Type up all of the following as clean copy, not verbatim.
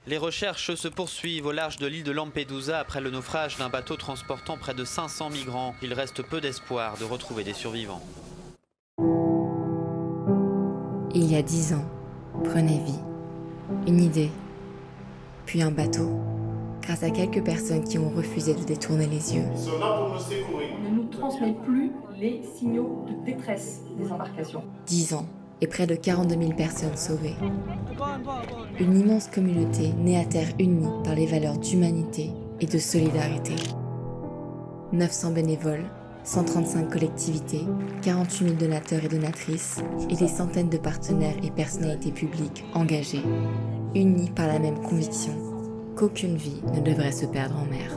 Les recherches se poursuivent au large de l'île de Lampedusa après le naufrage d'un bateau transportant près de 500 migrants. Il reste peu d'espoir de retrouver des survivants. Il y a 10 ans, prenait vie. Une idée, puis un bateau, grâce à quelques personnes qui ont refusé de détourner les yeux. Ils sont là pour nous secourir. On ne nous transmet plus les signaux de détresse des embarcations. 10 ans et près de 42 000 personnes sauvées. Une immense communauté née à terre unie par les valeurs d'humanité et de solidarité. 900 bénévoles, 135 collectivités, 48 000 donateurs et donatrices et des centaines de partenaires et personnalités publiques engagées, unis par la même conviction qu'aucune vie ne devrait se perdre en mer.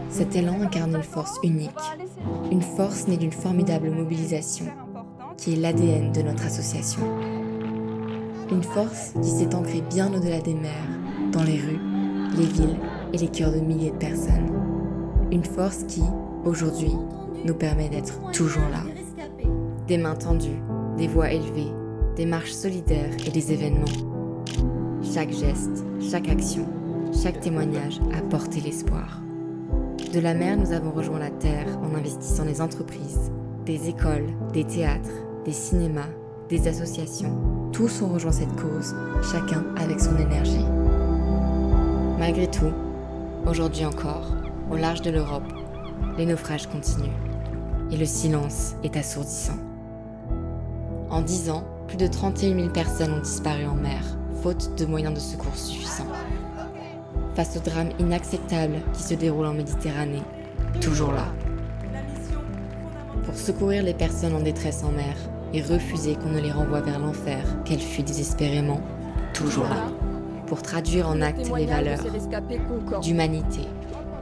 Cet élan incarne une force unique, une force née d'une formidable mobilisation, qui est l'ADN de notre association. Une force qui s'est ancrée bien au-delà des mers, dans les rues, les villes et les cœurs de milliers de personnes. Une force qui, aujourd'hui, nous permet d'être toujours là. Des mains tendues, des voix élevées, des marches solidaires et des événements. Chaque geste, chaque action, chaque témoignage a porté l'espoir. De la mer, nous avons rejoint la terre en investissant des entreprises, des écoles, des théâtres, des cinémas, des associations. Tous ont rejoint cette cause, chacun avec son énergie. Malgré tout, aujourd'hui encore, au large de l'Europe, les naufrages continuent et le silence est assourdissant. En 10 ans, plus de 31 000 personnes ont disparu en mer, faute de moyens de secours suffisants. Face au drame inacceptable qui se déroule en Méditerranée, toujours là. Pour secourir les personnes en détresse en mer et refuser qu'on ne les renvoie vers l'enfer qu'elles fuient désespérément, toujours là. Pour traduire en actes les valeurs d'humanité,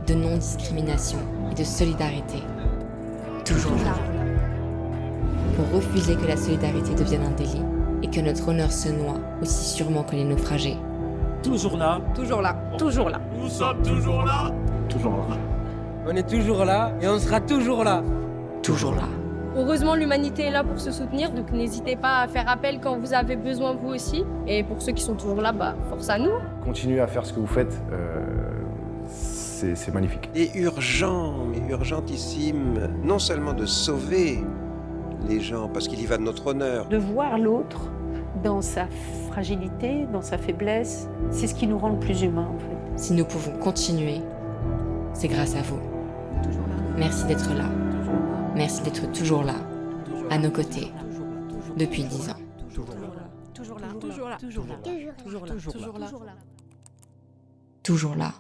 de non-discrimination et de solidarité, toujours là. Pour refuser que la solidarité devienne un délit et que notre honneur se noie aussi sûrement que les naufragés. Toujours là. Toujours là. Toujours là. Nous sommes toujours là. Toujours là. On est toujours là et on sera toujours là. Toujours là. Heureusement, l'humanité est là pour se soutenir, donc n'hésitez pas à faire appel quand vous avez besoin vous aussi. Et pour ceux qui sont toujours là, force à nous. Continuez à faire ce que vous faites, c'est magnifique. Il est urgent, mais urgentissime, non seulement de sauver les gens, parce qu'il y va de notre honneur. De voir l'autre dans sa fragilité, dans sa faiblesse, c'est ce qui nous rend le plus humains en fait. Si nous pouvons continuer, c'est grâce à vous. Merci d'être là. Merci d'être toujours là, à nos côtés, depuis 10 ans. Toujours là. Toujours là. Toujours là.